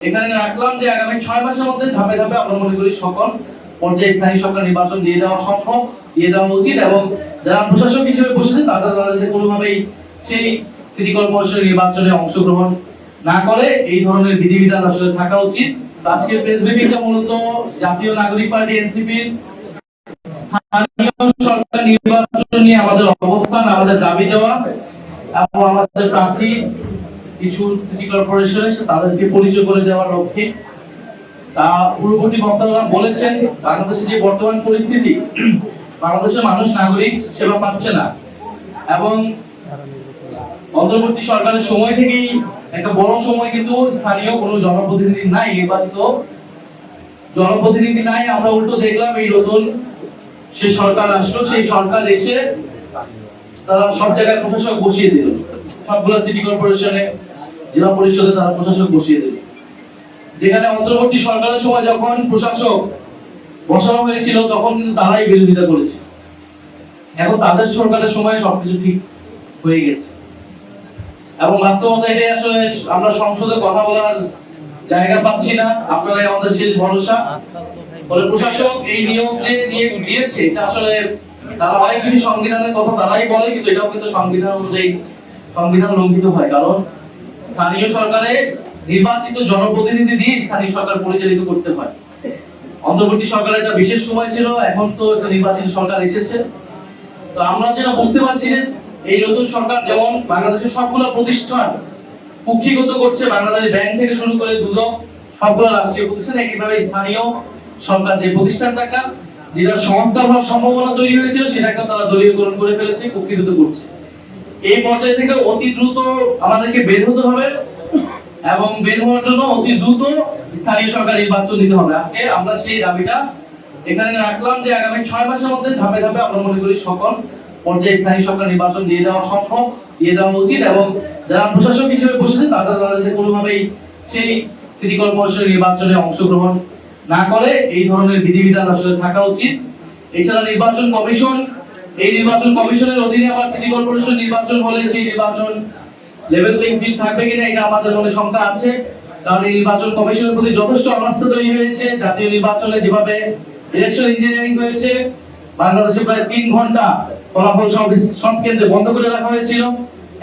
এখানে রাখলাম যে আগামী 6 মাসের মধ্যে ধাপে ধাপে আমরা মনে করি সকল পর্যায়ে স্থানীয় সরকার নির্বাচন দিয়ে দেওয়া সম্ভব, দিয়ে দেওয়া উচিত এবং যারা প্রশাসক হিসেবে বসেছে তারা যে কোনোভাবেই সেই সিটি কর্পোরেশনের নির্বাচনে অংশগ্রহণ না করে এই ধরনের বিধিবিধান আসলে থাকা উচিত। আজকের প্রেস ব্রিফিংটা মূলত জাতীয় নাগরিক পার্টি এনসিপির স্থানীয় সরকার নির্বাচন নিয়ে আমাদের অবস্থান, আমাদের দাবি দেওয়া এবং আমাদের প্রার্থী কিছু সিটি কর্পোরেশনে তাদেরকে পরিচয় করে দেওয়ার লক্ষ্যে। তা পূর্ববর্তী বক্তারা বলেছেন বাংলাদেশের যে বর্তমান পরিস্থিতি, বাংলাদেশের মানুষ নাগরিক সেবা পাচ্ছে না এবং অন্তর্বর্তী সরকারের সময় থেকেই একটা বড় সময় কিন্তু স্থানীয় কোনো জনপ্রতিনিধি নাই, নির্বাচিত জনপ্রতিনিধি নাই। আমরা উল্টো দেখলাম এই নতুন সে সরকার আসলো, সেই সরকার এসে তারা সব জায়গায় প্রশাসক বসিয়ে দিল, সবগুলো সিটি কর্পোরেশনে জেলা পরিষদে তারা প্রশাসক বসিয়ে দিল। যেখানে অন্তর্বর্তী সরকারের সময় যখন প্রশাসক বসানো হয়েছিল তখন কিন্তু তারাই বিরোধিতা করেছে। এখন তাদের সরকারের সময় সবকিছু ঠিক হয়ে গেছে এবং বাস্তবতা এটাই আসলে আমরা সংসদে কথা বলার জায়গা পাচ্ছি না। আপনারাই আমাদের শেষ ভরসা। বলে প্রশাসক এই নিয়োগ যে নিয়োগ দিয়েছে এটা আসলে তারা অনেক বেশি সংবিধানের কথা তারাই বলে, কিন্তু এটাও কিন্তু সংবিধান অনুযায়ী সংবিধান লঙ্ঘিত হয়। কারণ স্থানীয় সরকারে নির্বাচিত জনপ্রতিনিধি দিয়ে স্থানীয় সরকার পরিচালিত করতে হয়। অন্তর্বর্তী সরকারের একটা বিশেষ সময় ছিল, এখন তো একটা নির্বাচিত সরকার এসেছে। তো আমরা যেটা বুঝতে পারছি যে এই নতুন সরকার যেমন বাংলাদেশের সবগুলো প্রতিষ্ঠান কুক্ষিগত করছে, বাংলাদেশ ব্যাংক থেকে শুরু করে দুদক সবগুলো রাষ্ট্রীয় প্রতিষ্ঠান, একইভাবে স্থানীয় সরকার যে প্রতিষ্ঠানটা যেটা সংস্থা হওয়ার সম্ভাবনা তৈরি হয়েছিল সেটাকে তারা দলীয়করণ করে ফেলেছে, কুক্ষিগত করছে। এই পর্যায় থেকে অতি দ্রুত আমাদেরকে বের হতে হবে এবং বের হওয়ার জন্য অতি দ্রুত স্থানীয় সরকার নির্বাচন দিতে হবে। আজকে আমরা সেই দাবিটা এখানে রাখলাম যে আগামী 6 মাসের মধ্যে ধাপে ধাপে আমরা মনে করি সকল পর্যায়ে স্থানীয় সরকার নির্বাচন দিয়ে দেওয়া সম্ভব, দিয়ে দেওয়া উচিত এবং যারা প্রশাসক হিসেবে বসেছে তারা যে কোনোভাবেই সেই সিটি কর্পোরেশনের নির্বাচনে অংশগ্রহণ না করে এই ধরনের বিধিবিধান আসলে থাকা উচিত। এছাড়া নির্বাচন কমিশন, এই নির্বাচন কমিশনের অধীনে আবার সিটি কর্পোরেশন নির্বাচন হলে সেই নির্বাচন লেভেল প্লেইং ফিল্ড থাকবে কিনা এটা আমাদের মনে শঙ্কা আছে। কারণ এই নির্বাচন কমিশনের প্রতি যথেষ্ট অনাস্থা তৈরি হয়েছে। জাতীয় নির্বাচনে যেভাবে ইলেকশন ইঞ্জিনিয়ারিং হয়েছে, বাংলাদেশে প্রায় 3 ঘন্টা ফলাফল সব কেন্দ্রে বন্ধ করে রাখা হয়েছিল।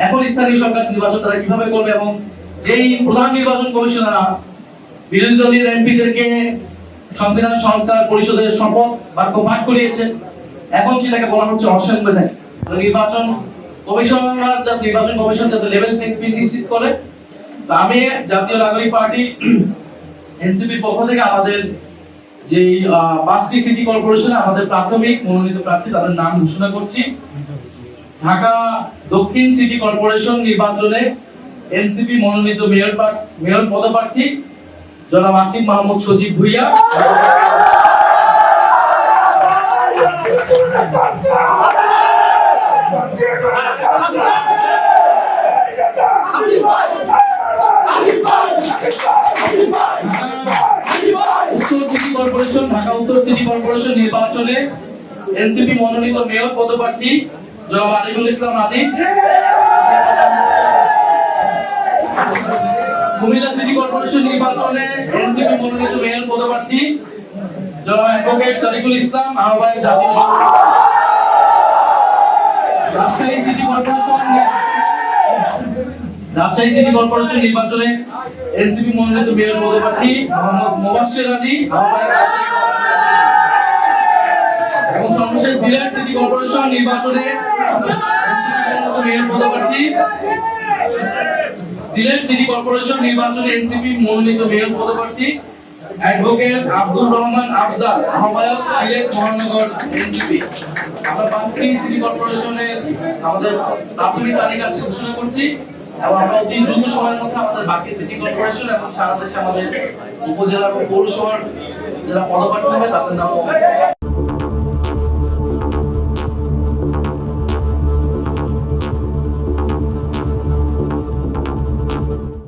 এখন স্থানীয় সরকার নির্বাচন তারা কিভাবে করবে এবং যেই প্রধান নির্বাচন কমিশনাররা বিরোধী দলীয় এমপিদেরকে সংবিধান সংস্কার পরিষদের শপথ বাক্য পাঠ করিয়েছে, এখন সেটাকে বলা হচ্ছে অসাংবিধানিক। নির্বাচন কমিশনাররা যাতে নির্বাচন কমিশন যাতে লেভেল প্লেইং ফিল্ড নিশ্চিত করে। তো আমি জাতীয় নাগরিক পার্টি এনসিপির পক্ষ থেকে আমাদের যে 5টি সিটি কর্পোরেশনে আমাদের প্রাথমিক মনোনীত প্রার্থী তাদের নাম ঘোষণা করছি। ঢাকা দক্ষিণ সিটি কর্পোরেশন নির্বাচনে এনসিপি মনোনীত মেয়র পদপ্রার্থী জনাব আসিফ মাহমুদ সজীব ভুইয়া। ঢাকা উত্তর সিটি কর্পোরেশন নির্বাচনে এনসিপি মনোনীত মেয়র পদপ্রার্থী জনাব আরিফুল ইসলাম আদিব। কুমিল্লা সিটি কর্পোরেশন নির্বাচনে এনসিপি মনোনীত মেয়র পদপ্রার্থী জনাব অ্যাডভোকেট তরিকুল ইসলাম, আহ্বায়ক জাতীয়। রাজশাহী সিটি কর্পোরেশন নির্বাচনে এনসিপি মনোনীত মেয়র পদপ্রার্থী মোহাম্মদ মোবাশ্বের আলী, আহ্বায়ক। এবং সর্বশেষ সিলেট সিটি কর্পোরেশন নির্বাচনে মেয়র পদপ্রার্থী সিলেট সিটি কর্পোরেশন নির্বাচনে এনসিপি মনোনীত মেয়র পদপ্রার্থী অ্যাডভোকেট আব্দুর রহমান আফজাল, আহ্বায়ক সিলেট মহানগর এনসিপি। আমরা 5টি সিটি কর্পোরেশনের আমাদের প্রাথমিক তালিকা ঘোষণা করছি এবং আমরা অতি দ্রুত সময়ের মধ্যে আমাদের বাকি সিটি কর্পোরেশন এবং সারা দেশে আমাদের উপজেলা এবং পৌরসভার যারা পদপ্রার্থী হবে তাদের নাম